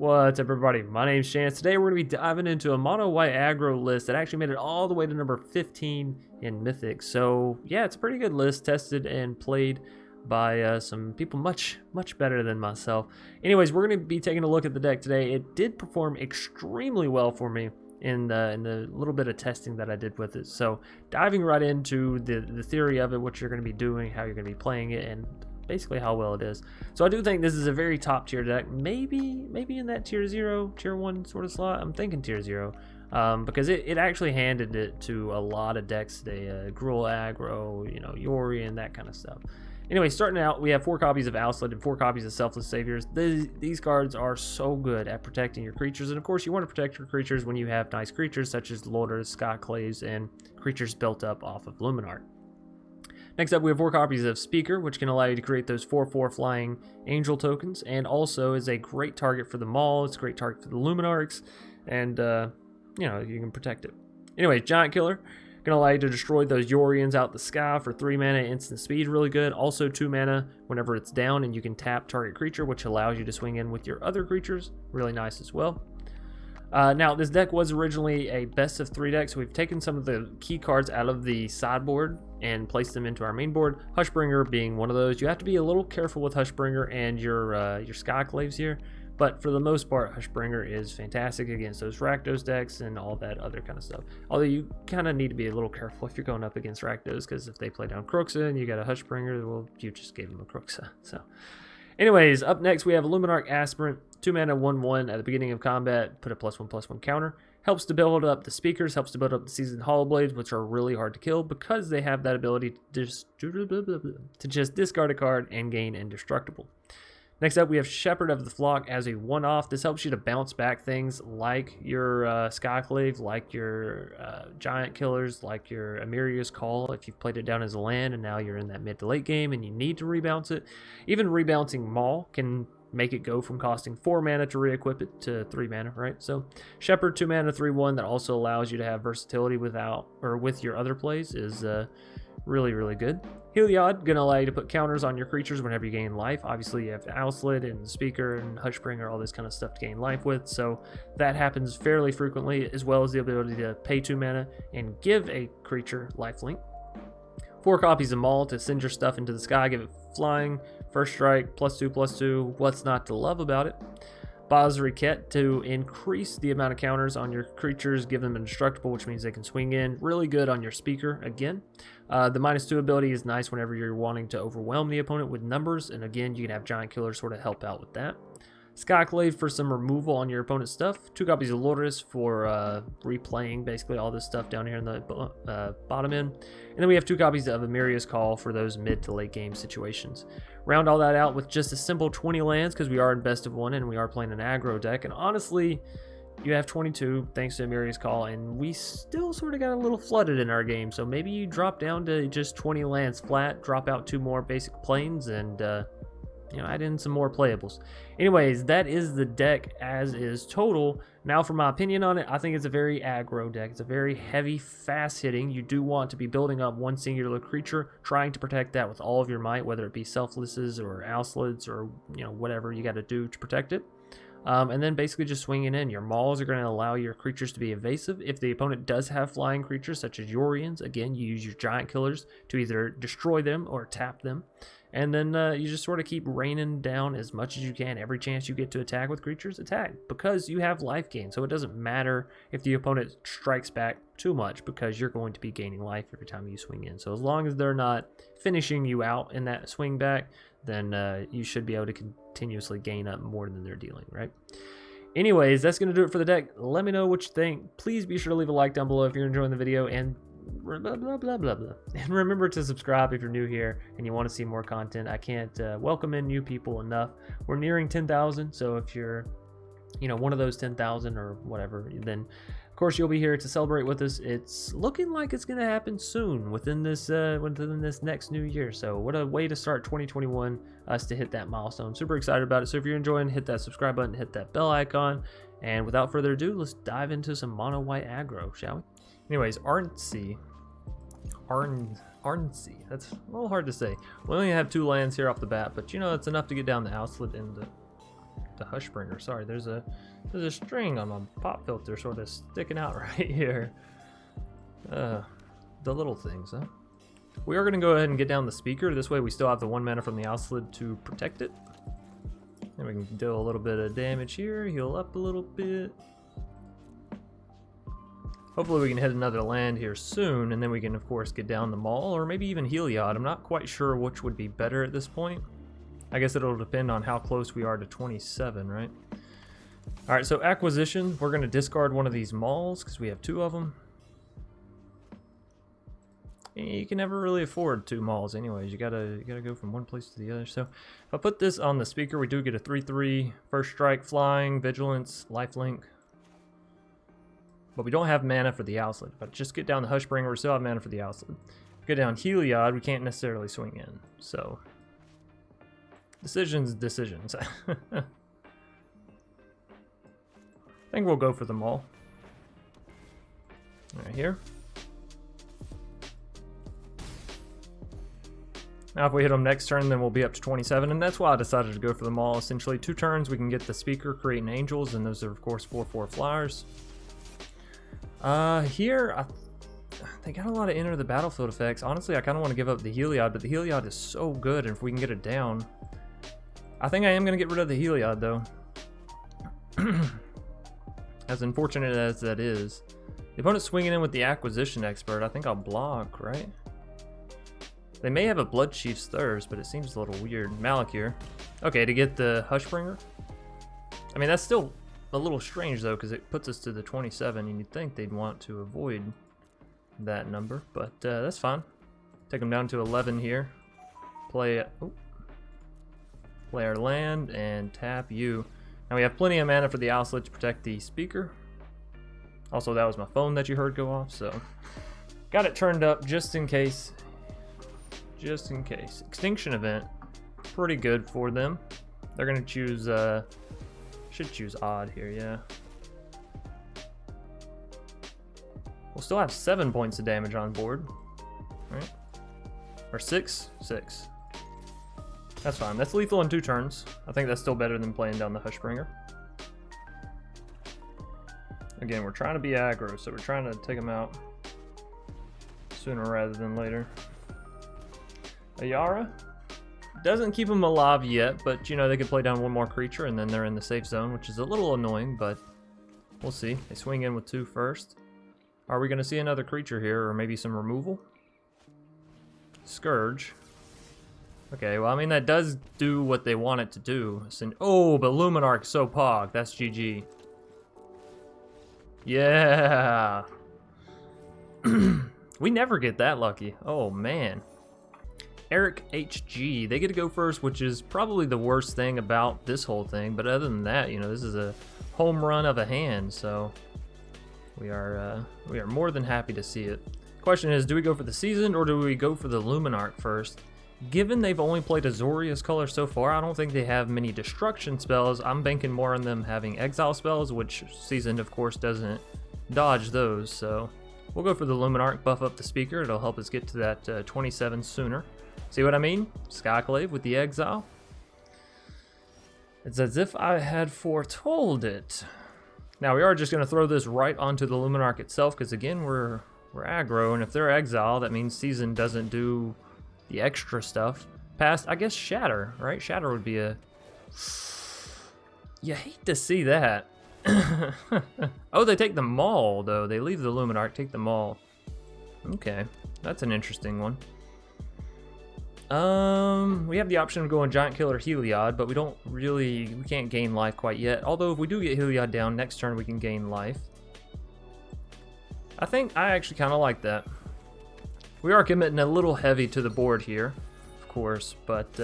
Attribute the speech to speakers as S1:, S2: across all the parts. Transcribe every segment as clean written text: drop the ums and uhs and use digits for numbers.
S1: What's up, everybody? My name's Chance. Today we're going to be diving into a Mono White Aggro list that actually made it all the way to number 15 in Mythic. So yeah, it's a pretty good list, tested and played by some people much better than myself. Anyways, we're going to be taking a look at the deck today. It did perform extremely well for me in the little bit of testing that I did with it. So diving right into the theory of it, what you're going to be doing, how you're going to be playing it, and basically how well it is. So I do think this is a very top tier deck, maybe in that tier 0, tier 1 sort of slot. I'm thinking tier 0 because it actually handed it to a lot of decks today. Gruul aggro, Yorion, that kind of stuff. Anyway, starting out, we have 4 copies of Alseid and 4 copies of Selfless Saviors. These cards are so good at protecting your creatures, and of course you want to protect your creatures when you have nice creatures such as Lurrus, Skyclaves, and creatures built up off of Luminarch. Next up, we have 4 copies of Speaker, which can allow you to create those 4/4 flying angel tokens, and also is a great target for the Maul. It's a great target for the Luminarchs, and you can protect it. Anyway, Giant Killer can allow you to destroy those Yorions out the sky for 3 mana, instant speed, really good. Also 2 mana whenever it's down, and you can tap target creature, which allows you to swing in with your other creatures. Really nice as well. Now, this deck was originally a best of 3 deck, so we've taken some of the key cards out of the sideboard and placed them into our main board. Hushbringer being one of those. You have to be a little careful with Hushbringer and your Skyclaves here, but for the most part, Hushbringer is fantastic against those Rakdos decks and all that other kind of stuff. Although you kind of need to be a little careful if you're going up against Rakdos, because if they play down Croxa and you got a Hushbringer, well, you just gave them a Croxa. So, anyways, up next we have Luminarch Aspirant. 2 mana, 1/1 at the beginning of combat. Put a +1/+1 counter. Helps to build up the Speakers. Helps to build up the Seasoned Hallowblades, which are really hard to kill because they have that ability to just discard a card and gain indestructible. Next up, we have Shepherd of the Flock as a one-off. This helps you to bounce back things like your Skyclave, like your Giant Killers, like your Emeria's Call if you've played it down as a land and now you're in that mid to late game and you need to rebounce it. Even rebouncing Maul can make it go from costing 4 mana to re-equip it to 3 mana, right? So Shepherd, 2 mana, 3/1 that also allows you to have versatility with your other plays is really good. Heliod, gonna allow you to put counters on your creatures whenever you gain life. Obviously, you have Alseid and Speaker and Hushbringer, all this kind of stuff to gain life with, so that happens fairly frequently, as well as the ability to pay 2 mana and give a creature lifelink. 4 copies of Maul to send your stuff into the sky, give it flying, first strike, +2/+2, what's not to love about it. Basri Ket to increase the amount of counters on your creatures, give them indestructible, which means they can swing in. Really good on your Speaker again. The -2 ability is nice whenever you're wanting to overwhelm the opponent with numbers, and again, you can have Giant Killer sort of help out with that. Skyclave for some removal on your opponent's stuff. 2 copies of Lurrus for replaying basically all this stuff down here in the bottom end. And then we have 2 copies of Emeria's Call for those mid to late game situations. Round all that out with just a simple 20 lands because we are in best of 1 and we are playing an aggro deck. And honestly, you have 22 thanks to Emeria's Call, and we still sort of got a little flooded in our game. So maybe you drop down to just 20 lands flat, drop out 2 more basic planes, and add in some more playables. Anyways, that is the deck as is total. Now for my opinion on it, I think it's a very aggro deck. It's a very heavy, fast hitting. You do want to be building up one singular creature, trying to protect that with all of your might, whether it be Selflesses or Alseids or whatever you got to do to protect it. And then basically just swinging in. Your Mauls are going to allow your creatures to be evasive. If the opponent does have flying creatures such as Yorions, again, you use your Giant Killers to either destroy them or tap them. And then you just sort of keep raining down as much as you can. Every chance you get to attack with creatures, attack. Because you have life gain. So it doesn't matter if the opponent strikes back too much because you're going to be gaining life every time you swing in. So as long as they're not finishing you out in that swing back, then you should be able to continuously gain up more than they're dealing, right? Anyways, that's going to do it for the deck. Let me know what you think. Please be sure to leave a like down below if you're enjoying the video, and blah blah blah blah blah. And remember to subscribe if you're new here and you want to see more content. I can't welcome in new people enough. We're nearing 10,000, so if you're one of those 10,000 or whatever, then of course you'll be here to celebrate with us. It's looking like it's going to happen soon within this next new year. So what a way to start 2021, us to hit that milestone. Super excited about it. So if you're enjoying, hit that subscribe button, hit that bell icon, and without further ado, let's dive into some Mono White Aggro, shall we? Anyways, Ardenvale. That's a little hard to say. We only have 2 lands here off the bat, but it's enough to get down the Alseid and the the Hushbringer. Sorry, there's a string on my pop filter sort of sticking out right here. The little things, huh? We are going to go ahead and get down the speaker. This way we still have the 1 mana from the Alseid to protect it. And we can deal a little bit of damage here, heal up a little bit. Hopefully we can hit another land here soon, and then we can of course get down the Maul, or maybe even Heliod. I'm not quite sure which would be better at this point. I guess it'll depend on how close we are to 27, right? Alright, so acquisition, we're going to discard one of these Mauls, because we have 2 of them. You can never really afford 2 Mauls anyways. You gotta go from one place to the other. So if I put this on the speaker, we do get a 3/3 first strike, flying, vigilance, lifelink. But we don't have mana for the Alseid. If I just get down the Hushbringer, we still have mana for the Alseid. Get down Heliod, we can't necessarily swing in. So decisions. I think we'll go for the Maul. Right here. Now if we hit them next turn, then we'll be up to 27, and that's why I decided to go for the Maul. Essentially 2 turns, we can get the speaker, creating angels, and those are of course 4/4 flyers. Here, they got a lot of enter the battlefield effects. Honestly, I kind of want to give up the Heliod, but the Heliod is so good, and if we can get it down, I think I am going to get rid of the Heliod though. As unfortunate as that is. The opponent's swinging in with the Acquisition Expert. I think I'll block, right? They may have a Blood Chief's Thirst, but it seems a little weird. Malakir. Okay, to get the Hushbringer. I mean, that's still a little strange, though, because it puts us to the 27, and you'd think they'd want to avoid that number, but that's fine. Take them down to 11 here. Play our land, and tap you. Now we have plenty of mana for the Alseid to protect the speaker. Also, that was my phone that you heard go off, so got it turned up just in case. Just in case. Extinction Event, pretty good for them. They're gonna choose, should choose odd here, yeah. We'll still have 7 points of damage on board, right? Or 6? 6. That's fine. That's lethal in 2 turns. I think that's still better than playing down the Hushbringer. Again, we're trying to be aggro, so we're trying to take them out sooner rather than later. Ayara doesn't keep them alive yet, but you know, they can play down 1 more creature and then they're in the safe zone, which is a little annoying, but we'll see. They swing in with 2 first. Are we going to see another creature here, or maybe some removal? Scourge. Okay, well, I mean, that does do what they want it to do. Oh, but Luminarch so pog. That's GG. Yeah. We never get that lucky. Oh, man. Eric HG, they get to go first, which is probably the worst thing about this whole thing. But other than that, you know, this is a home run of a hand, so we are more than happy to see it. Question is, do we go for the Seasoned or do we go for the Luminarch first? Given they've only played Azorius color so far, I don't think they have many destruction spells. I'm banking more on them having exile spells, which Seasoned, of course, doesn't dodge those. So we'll go for the Luminarch, buff up the speaker. It'll help us get to that 27 sooner. See what I mean? Skyclave with the exile. It's as if I had foretold it. Now we are just going to throw this right onto the Luminarch itself, because again, we're aggro, and if they're exile, that means Season doesn't do the extra stuff. Past, I guess, Shatter, right? Shatter would be a... You hate to see that. Oh, they take the Maul, though. They leave the Luminarch, take the Maul. Okay, that's an interesting one. We have the option of going Giant Killer Heliod, but we can't gain life quite yet. Although if we do get Heliod down, next turn we can gain life. I think I actually kind of like that. We are committing a little heavy to the board here, of course, but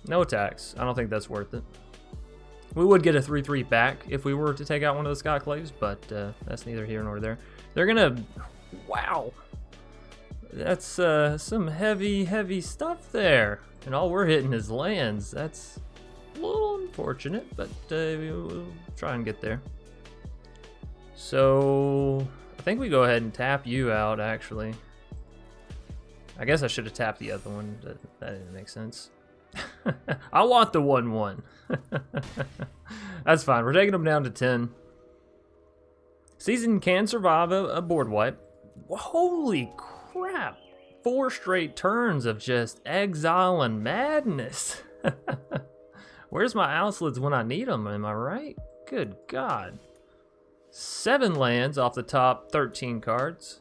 S1: no attacks. I don't think that's worth it. We would get a 3/3 back if we were to take out one of the Skyclaves, but that's neither here nor there. They're gonna... Wow! That's some heavy stuff there. And all we're hitting is lands. That's a little unfortunate, but we'll try and get there. So I think we go ahead and tap you out, actually. I guess I should have tapped the other one. That didn't make sense. I want the 1/1. That's fine. We're taking them down to 10. Season can survive a board wipe. Holy crap. 4 straight turns of just exile and madness. Where's my Alseids when I need them? Am I right? Good God. 7 lands off the top 13 cards.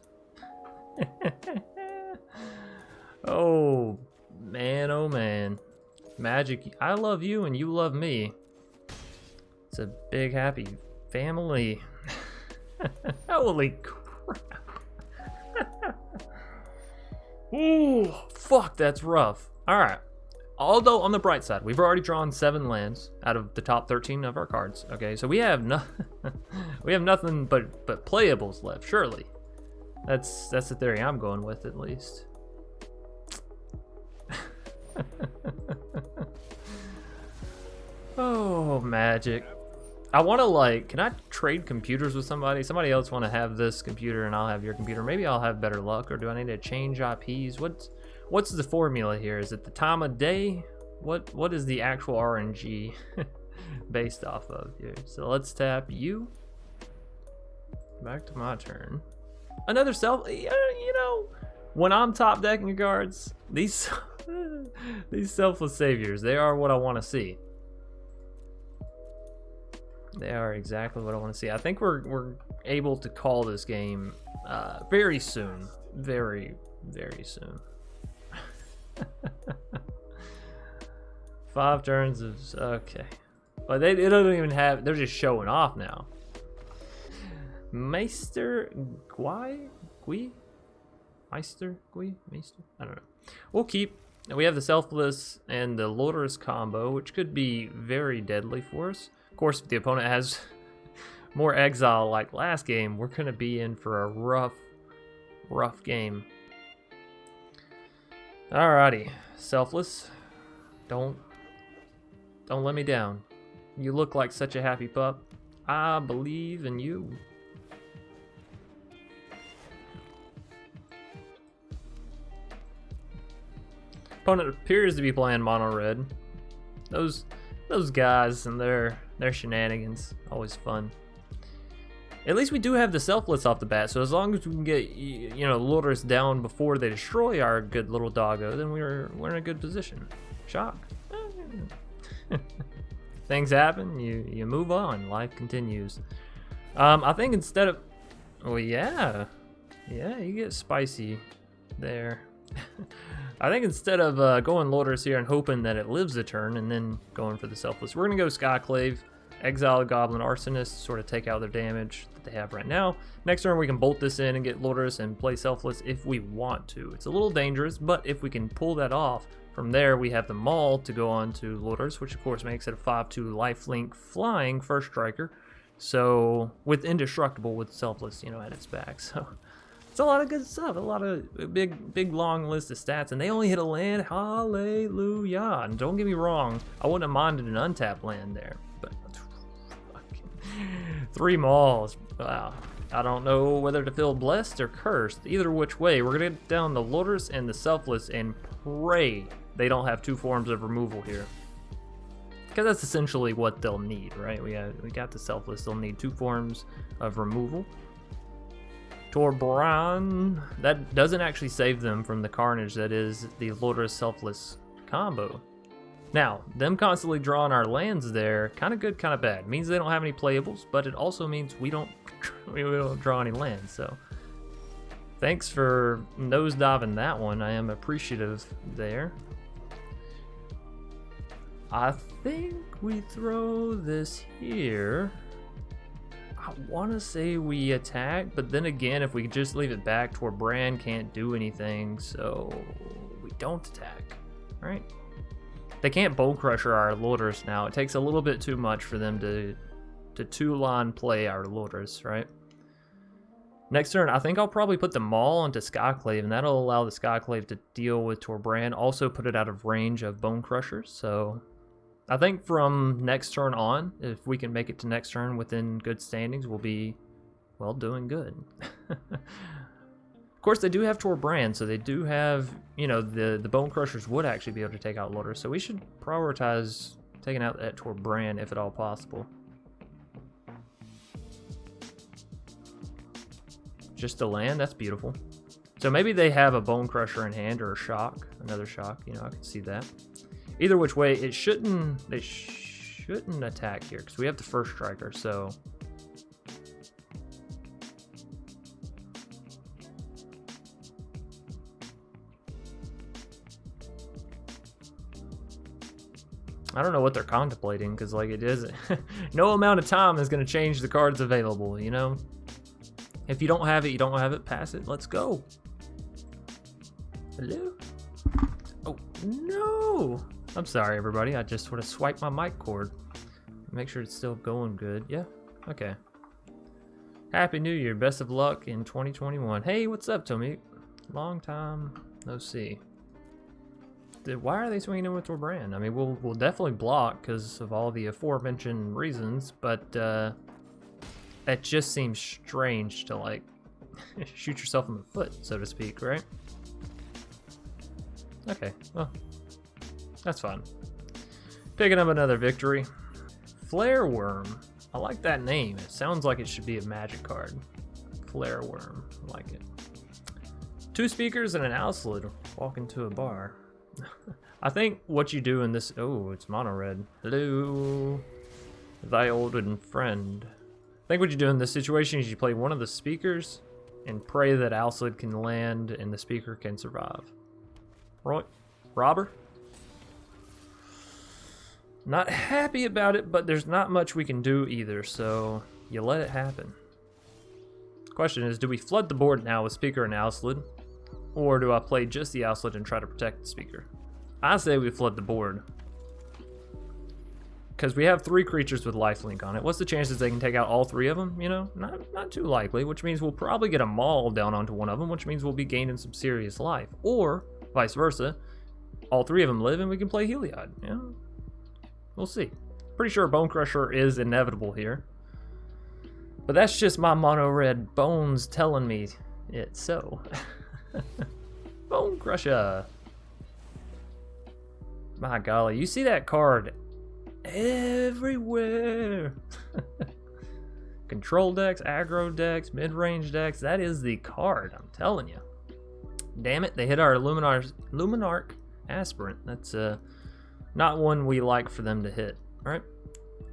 S1: Oh man. Magic, I love you and you love me. It's a big happy family. Holy crap. Ooh, fuck, that's rough. Alright. Although, on the bright side, we've already drawn 7 lands out of the top 13 of our cards. Okay, so we have nothing but playables left, surely. That's the theory I'm going with, at least. Oh, Magic. I want to, like, can I trade computers with somebody? Somebody else want to have this computer and I'll have your computer. Maybe I'll have better luck, or do I need to change IPs? What's the formula here? Is it the time of day? What is the actual RNG based off of here? So let's tap you. Back to my turn. Another you know, when I'm top decking cards, these Selfless Saviors, they are what I want to see. They are exactly what I want to see. I think we're able to call this game very soon. Very, very soon. 5 turns of... Okay. But they don't even have... They're just showing off now. Meister Gui? Meister Gui? Meister? I don't know. We'll keep... We have the Selfless and the Lurrus combo, which could be very deadly for us. Of course, if the opponent has more exile like last game, we're going to be in for a rough game. Alrighty. Selfless. Don't let me down. You look like such a happy pup. I believe in you. Opponent appears to be playing mono red. Those guys and their shenanigans, always fun. At least we do have the Selfless off the bat, so as long as we can get, you know, Lurrus down before they destroy our good little doggo, then we're in a good position. Shock. Things happen, you move on, life continues. I think instead of, well, yeah, you get spicy there. I think instead of going Lurrus here and hoping that it lives a turn and then going for the Selfless, we're gonna go Skyclave, exile a Goblin Arsonist, sort of take out their damage that they have right now. Next turn we can bolt this in and get Lurrus and play Selfless if we want to. It's a little dangerous, but if we can pull that off, from there we have the Maul to go on to Lurrus, which of course makes it a 5/2 lifelink flying first striker. So with indestructible with Selfless, you know, at its back. So it's a lot of good stuff, a lot of big long list of stats, and they only hit a land. Hallelujah! And don't get me wrong, I wouldn't have minded an untapped land there, but 3 Mauls. Wow. I don't know whether to feel blessed or cursed. Either which way, we're gonna get down the Lurrus and the Selfless and pray they don't have 2 forms of removal here, because that's essentially what they'll need, right? We got the Selfless. They'll need 2 forms of removal. Torbran, that doesn't actually save them from the carnage that is the Lurrus Selfless combo. Now, them constantly drawing our lands there, kind of good, kind of bad. Means they don't have any playables, but it also means we don't draw any lands. So, thanks for nosediving that one. I am appreciative there. I think we throw this here. I want to say we attack, but then again, if we just leave it back, Torbran can't do anything, so we don't attack, right? They can't Bone Crusher our Lurrus now. It takes a little bit too much for them to 2-line play our Lurrus, right? Next turn, I think I'll probably put the Maul into Skyclave, and that'll allow the Skyclave to deal with Torbran, also put it out of range of Bone Crushers, so I think from next turn on, if we can make it to next turn within good standings, we'll be, well, doing good. course, they do have Torbrand, so they do have, you know, the Bone Crushers would actually be able to take out Lurrus, so we should prioritize taking out that Torbrand if at all possible. Just a land, that's beautiful. So maybe they have a Bone Crusher in hand or a Shock, another Shock, you know, I can see that. Either which way, they shouldn't attack here because we have the first striker, so. I don't know what they're contemplating because, like, it is no amount of time is going to change the cards available, you know? If you don't have it, you don't have it. Pass it. Let's go. Hello? Oh, no. I'm sorry, everybody. I just want to swipe my mic cord. Make sure it's still going good. Yeah? Okay. Happy New Year. Best of luck in 2021. Hey, what's up, Tommy? Long time no see. Why are they swinging in with Torbrand? I mean, we'll definitely block because of all the aforementioned reasons, but that just seems strange to, like, shoot yourself in the foot, so to speak, right? Okay, well, that's fine. Picking up another victory. Flare Worm. I like that name. It sounds like it should be a magic card. Flare Worm. I like it. 2 speakers and an Alseid walk into a bar. I think what you do in this... Oh, it's mono red. Hello, thy olden friend. I think what you do in this situation is you play one of the speakers and pray that Alseid can land and the speaker can survive. Right? Robber? Not happy about it, but there's not much we can do either, so you let it happen. Question is, do we flood the board now with speaker and Alseid? Or do I play just the Alseid and try to protect the speaker? I say we flood the board. Because we have 3 creatures with lifelink on it. What's the chances they can take out all 3 of them? You know, not too likely, which means we'll probably get a Maul down onto one of them, which means we'll be gaining some serious life. Or, vice versa, all 3 of them live and we can play Heliod. Yeah, we'll see. Pretty sure Bone Crusher is inevitable here. But that's just my mono red bones telling me it's so. Bone Crusher. My golly, you see that card everywhere. Control decks, aggro decks, mid-range decks, that is the card, I'm telling you. Damn it, they hit our Luminarch Aspirant. That's not one we like for them to hit, right?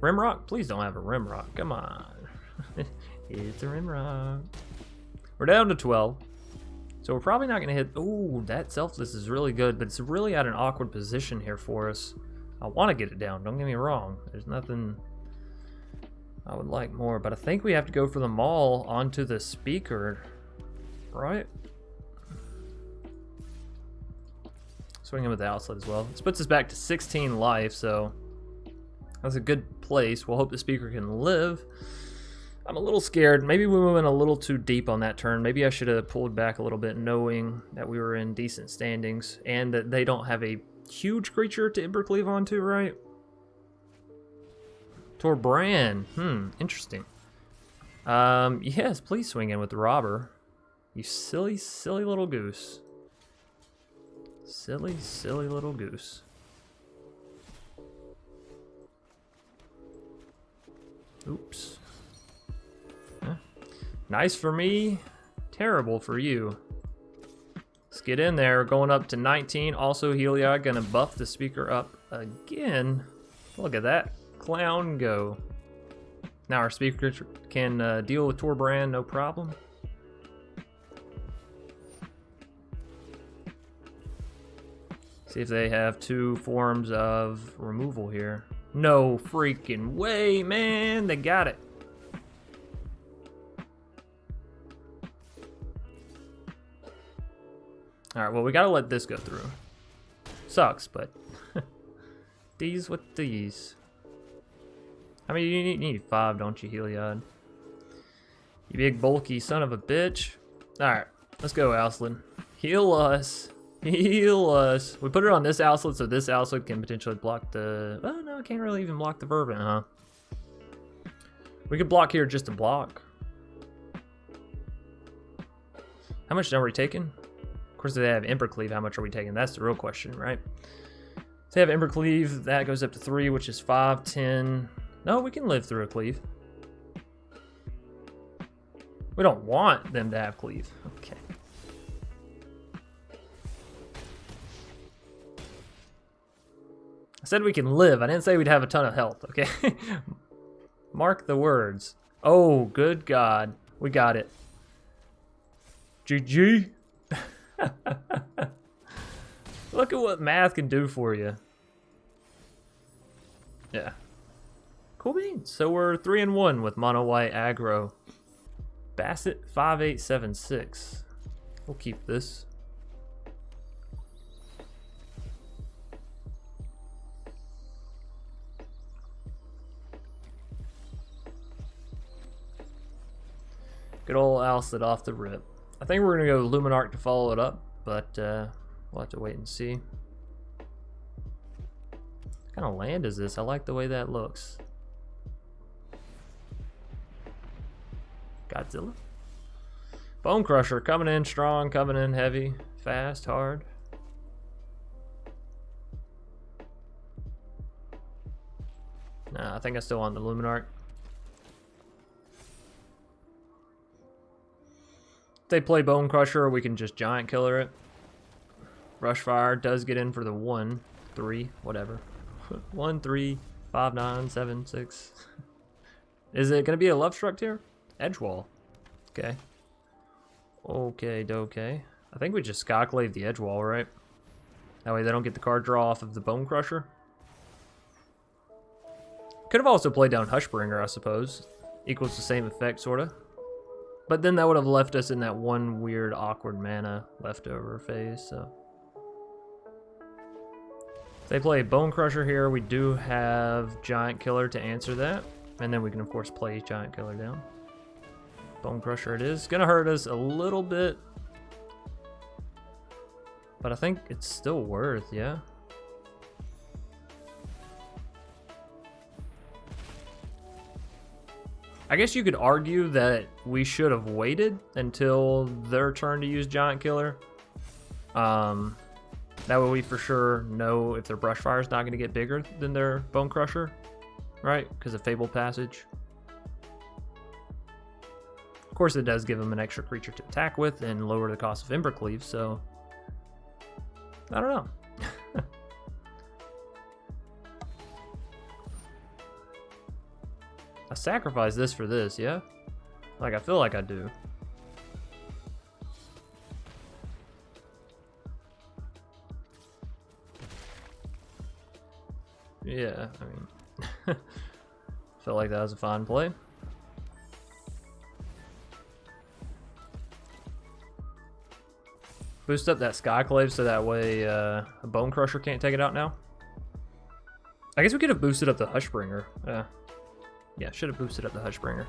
S1: Rimrock? Please don't have a Rimrock, come on. It's a Rimrock. We're down to 12. So we're probably not going to hit... Ooh, that Selfless is really good, but it's really at an awkward position here for us. I want to get it down, don't get me wrong. There's nothing I would like more, but I think we have to go for the Maul onto the speaker, right? Swinging with the Alseid as well. This puts us back to 16 life, so that's a good place. We'll hope the speaker can live. I'm a little scared. Maybe we went a little too deep on that turn. Maybe I should have pulled back a little bit knowing that we were in decent standings and that they don't have a huge creature to Embercleave onto, right? Torbrand. Interesting. Yes, please swing in with the robber. You silly, silly little goose. Silly, silly little goose. Oops. Nice for me, terrible for you. Let's get in there, going up to 19. Also, Heliod gonna buff the speaker up again. Look at that, clown go. Now our speaker can deal with Torbrand, no problem. See if they have 2 forms of removal here. No freaking way, man, they got it. Alright, well, we gotta let this go through. Sucks, but these with these. I mean, you need 5, don't you, Heliod? You big bulky son of a bitch. Alright, let's go, Alseid. Heal us. Heal us. We put it on this Alseid, so this Alseid can potentially block the... Oh, no, it can't really even block the Vervant, huh? We could block here just to block. How much are we taking? Of course, they have Embercleave. How much are we taking? That's the real question, right? They have Embercleave. That goes up to 3, which is 5, 10. No, we can live through a cleave. We don't want them to have cleave. Okay. I said we can live. I didn't say we'd have a ton of health, okay? Mark the words. Oh, good God. We got it. GG. Look at what math can do for you. Yeah. Cool beans. So we're 3-1 with Mono White Aggro. Bassett 5876. We'll keep this. Good old Alseid off the rip. I think we're going to go Luminarch to follow it up, but we'll have to wait and see. What kind of land is this? I like the way that looks. Godzilla. Bone Crusher coming in strong, coming in heavy, fast, hard. Nah, I think I still want the Luminarch. If they play Bone Crusher, we can just Giant Killer it. Rushfire does get in for the 1, 3, whatever. 1, 3, 5, 9, 7, 6. Is it going to be a Love Struck here? Edgewall. Okay. Okay, dokay. I think we just Skyclave the Edgewall, right? That way they don't get the card draw off of the Bone Crusher. Could have also played down Hushbringer, I suppose. Equals the same effect, sorta. But then that would have left us in that one weird, awkward mana leftover phase, so. If they play Bone Crusher here, we do have Giant Killer to answer that. And then we can, of course, play Giant Killer down. Bone Crusher it is. Gonna hurt us a little bit. But I think it's still worth, yeah. I guess you could argue that we should have waited until their turn to use Giant Killer. That way we for sure know if their Brushfire is not going to get bigger than their Bone Crusher, right? Because of Fable Passage. Of course, it does give them an extra creature to attack with and lower the cost of Embercleave, so I don't know. I sacrifice this for this, yeah? Like, I feel like I do. Yeah, I mean, felt like that was a fine play. Boost up that Skyclave so that way a Bone Crusher can't take it out now. I guess we could have boosted up the Hushbringer. Yeah, should have boosted up the Hushbringer.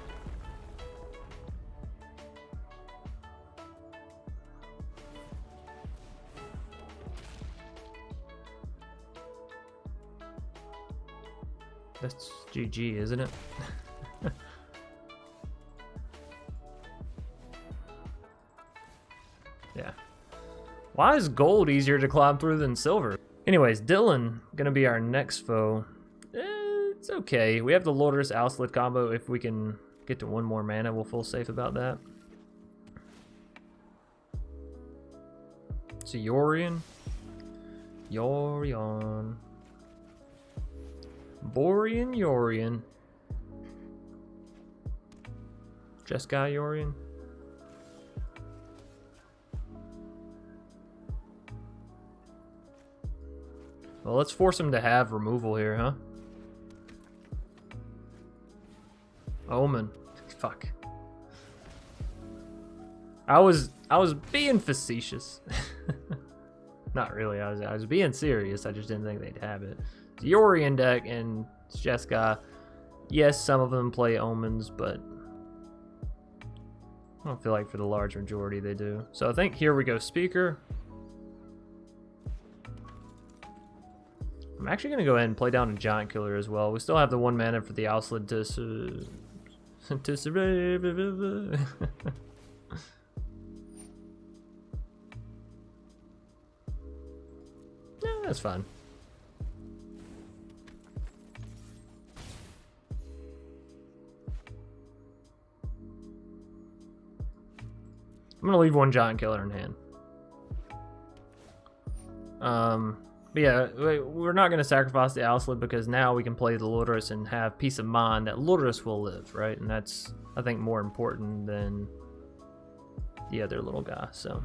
S1: That's GG, isn't it? Yeah. Why is gold easier to climb through than silver? Anyways, Dylan gonna be our next foe. It's okay. We have the Lurrus Alseid combo. If we can get to 1 more mana, we'll feel safe about that. So Yorion. Yorion. Borean Yorion. Jeskai Yorion. Well, let's force him to have removal here, huh? Omen. Fuck. I was being facetious. Not really. I was being serious. I just didn't think they'd have it. It's Yorion deck and Jeskai. Yes, some of them play omens, but I don't feel like for the large majority they do. So I think here we go Speaker. I'm actually gonna go ahead and play down a Giant Killer as well. We still have the 1 mana for the Alseid to survive. That's fine. I'm gonna leave one giant killer in hand. But yeah, we're not gonna sacrifice the Alseid because now we can play the Lurrus and have peace of mind that Lurrus will live, right? And that's, I think, more important than the other little guy. So.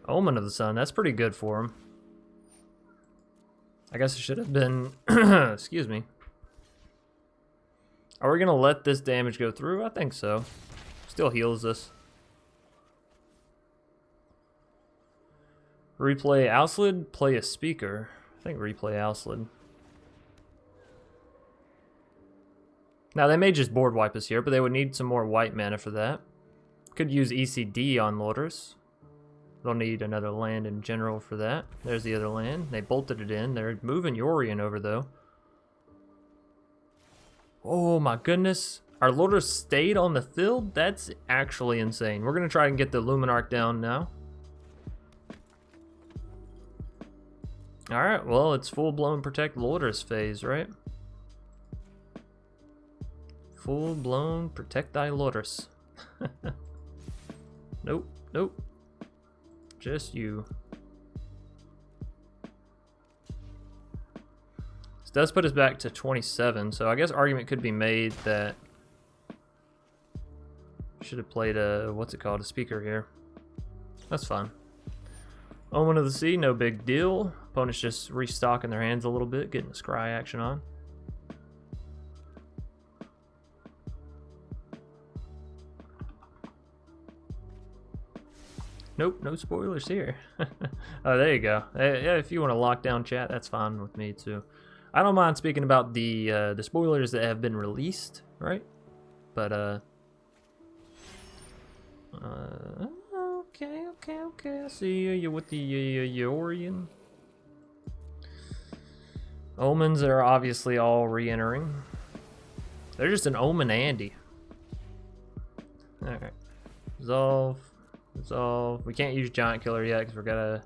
S1: Omen of the Sun, that's pretty good for him. I guess it should have been, excuse me. Are we gonna let this damage go through? I think so. Still heals us. Replay Alseid, play a speaker. I think replay Alseid. Now they may just board wipe us here, but they would need some more white mana for that. Could use ECD on Lurrus. They'll need another land in general for that. There's the other land. They bolted it in. They're moving Yorion over, though. Oh, my goodness. Our Lurrus stayed on the field? That's actually insane. We're going to try and get the Luminarch down now. Alright, well, it's full-blown Protect Lurrus phase, right? Full-blown Protect Thy Lurrus. Nope, nope. Just you. This does put us back to 27, so I guess argument could be made that should have played a, what's it called, a speaker here. That's fine. Omen of the Sea, no big deal. Opponents just restocking their hands a little bit, getting the scry action on. Nope, no spoilers here. Oh, there you go. Yeah, if you want to lock down chat, that's fine with me too. I don't mind speaking about the spoilers that have been released, right? But okay. I see you with the Yorion. Omens are obviously all re-entering. They're just an Omen Andy. All right, resolve. Resolve. We can't use Giant Killer yet because we're gotta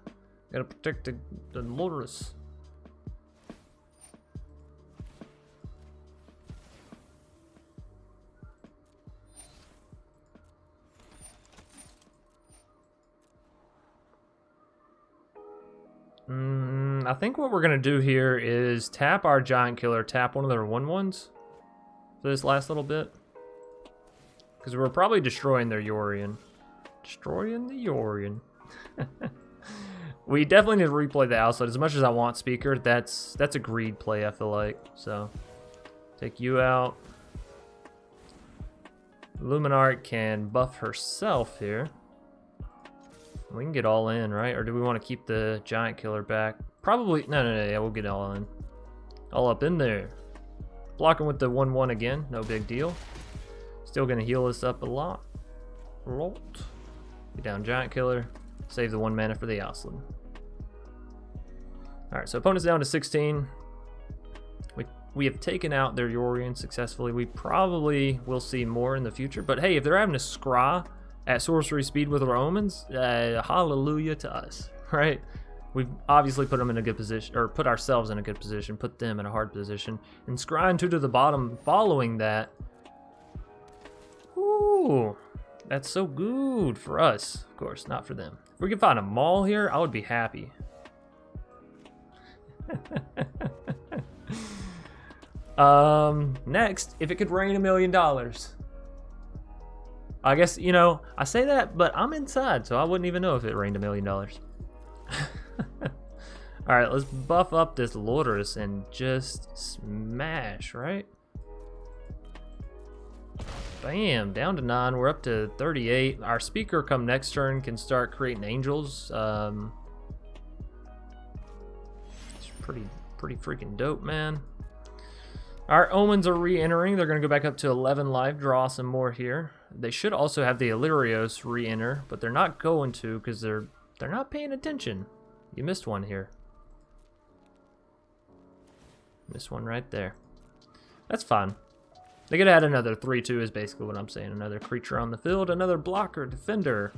S1: protect the Lurrus. I think what we're gonna do here is tap our Giant Killer, tap one of their 1/1s for this last little bit, because we're probably destroying their Yorion. Destroying the Yorion. We definitely need to replay the Alseid. As much as I want speaker, that's a greed play, I feel like. So take you out. Luminarch can buff herself here. We can get all in, right? Or do we want to keep the Giant Killer back? Probably, no, yeah, we'll get all in. All up in there. Blocking with the 1/1 again, no big deal. Still gonna heal us up a lot. Get down Giant Killer, save the 1 mana for the Alseid. Alright, so opponent's down to 16. We have taken out their Yorion successfully. We probably will see more in the future, but hey, if they're having to scry at sorcery speed with our omens, hallelujah to us, right? We've obviously put them in a good position, or put ourselves in a good position, put them in a hard position, and scrying 2 to the bottom following that. Ooh. That's so good for us, of course, not for them. If we could find a Maul here, I would be happy. Next, if it could rain $1 million. I guess, you know, I say that, but I'm inside, so I wouldn't even know if it rained $1 million. Alright, let's buff up this Lurrus and just smash, right? Bam, down to 9. We're up to 38. Our speaker come next turn can start creating angels. It's pretty freaking dope, man. Our omens are re-entering. They're going to go back up to 11 life, draw some more here. They should also have the Illyrio's re-enter, but they're not going to because they're not paying attention. You missed one here. Missed one right there. That's fine. They could add another 3/2 is basically what I'm saying. Another creature on the field, another blocker, defender.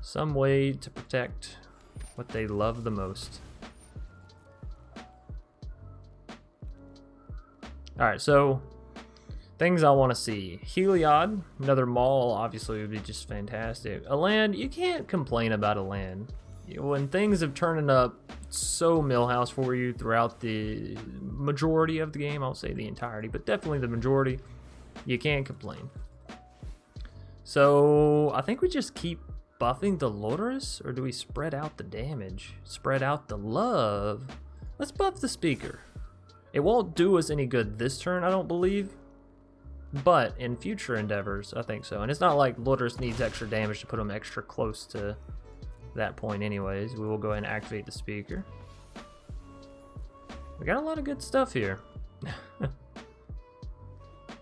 S1: Some way to protect what they love the most. Alright, so things I want to see. Heliod, another Maul, obviously would be just fantastic. A land, you can't complain about a land. When things have turned up so millhouse for you throughout the majority of the game, I'll say the entirety, but definitely the majority, you can't complain. So I think we just keep buffing the Lurrus, or do we spread out the damage? Spread out the love? Let's buff the speaker. It won't do us any good this turn, I don't believe, but in future endeavors, I think so. And it's not like Lurrus needs extra damage to put them extra close to that point anyways. We will go ahead and activate the speaker. We got a lot of good stuff here. They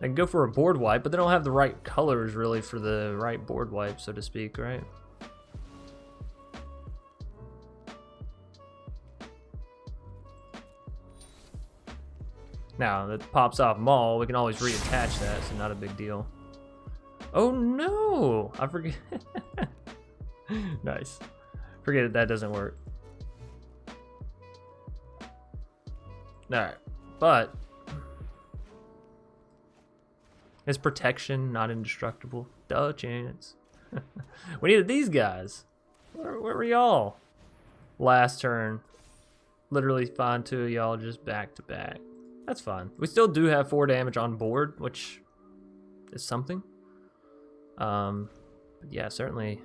S1: can go for a board wipe, but they don't have the right colors really for the right board wipe, so to speak, right? Now that pops off Maul, we can always reattach that, so not a big deal. Oh no! I forget. Nice. Forget it, that doesn't work. Alright, but his protection, not indestructible. Duh chance. We needed these guys. Where were y'all? Last turn. Literally find 2 of y'all just back to back. That's fine. We still do have 4 damage on board, which is something. But yeah, certainly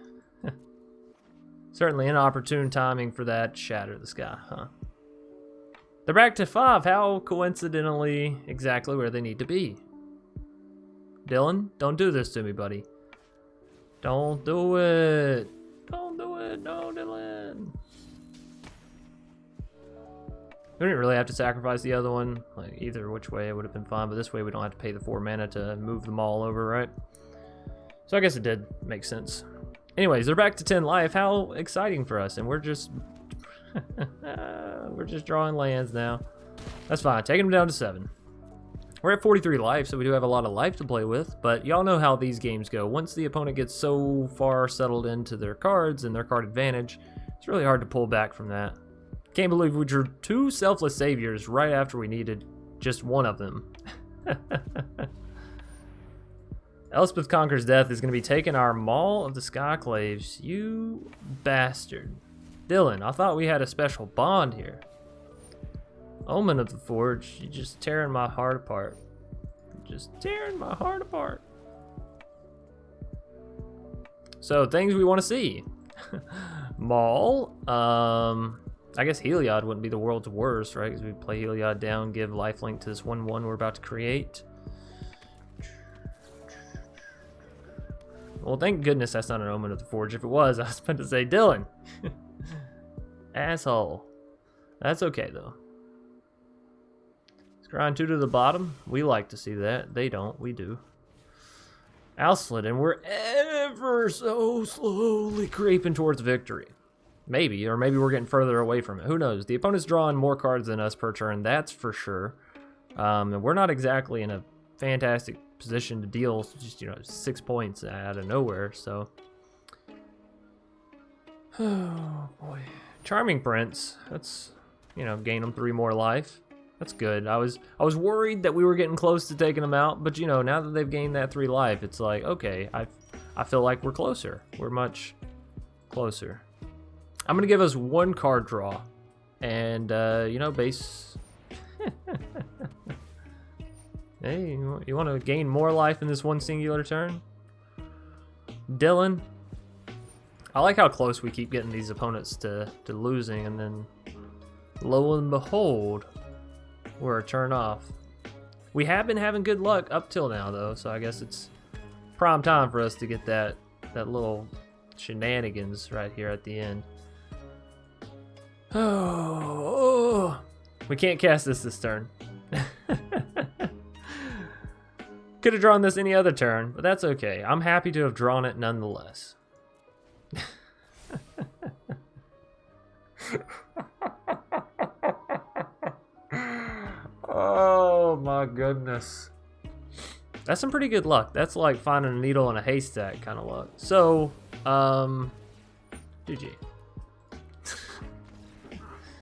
S1: certainly inopportune timing for that Shatter the Sky, huh? They're back to 5. How coincidentally exactly where they need to be. Dylan, don't do this to me, buddy. Don't do it. Don't do it. No, Dylan. We didn't really have to sacrifice the other one. Like, either which way it would have been fine, but this way we don't have to pay the 4 mana to move them all over, right? So I guess it did make sense. Anyways, they're back to 10 life. How exciting for us, and we're just we're just drawing lands now. That's fine. Taking them down to 7. We're at 43 life, so we do have a lot of life to play with, but y'all know how these games go. Once the opponent gets so far settled into their cards and their card advantage, it's really hard to pull back from that. Can't believe we drew 2 Selfless Saviors right after we needed just one of them. Elspeth Conquers Death is going to be taking our Maul of the Skyclaves. You bastard. Dylan, I thought we had a special bond here. Omen of the Forge, you're just tearing my heart apart. Just tearing my heart apart. So, things we want to see. Maul. I guess Heliod wouldn't be the world's worst, right? Because we play Heliod down, give lifelink to this 1/1 we're about to create. Well, thank goodness that's not an Omen of the Forge. If it was, I was about to say, Dylan. Asshole. That's okay, though. Scrying 2 to the bottom. We like to see that. They don't. We do. Alseid, and we're ever so slowly creeping towards victory. Maybe, or maybe we're getting further away from it. Who knows? The opponent's drawing more cards than us per turn, that's for sure. And we're not exactly in a fantastic position to deal just, 6 points out of nowhere, so. Oh, boy. Charming Prince. That's, gain them 3 more life. That's good. I was worried that we were getting close to taking them out, but, now that they've gained that 3 life, it's like, okay, I feel like we're closer. We're much closer. I'm going to give us 1 card draw. And, base... Hey, you want to gain more life in this 1 singular turn? Dylan? I like how close we keep getting these opponents to losing, and then, lo and behold, we're a turn off. We have been having good luck up till now, though, so I guess it's prime time for us to get that little shenanigans right here at the end. Oh, we can't cast this turn. Could have drawn this any other turn, but that's okay. I'm happy to have drawn it nonetheless. Oh my goodness. That's some pretty good luck. That's like finding a needle in a haystack kind of luck. So, GG.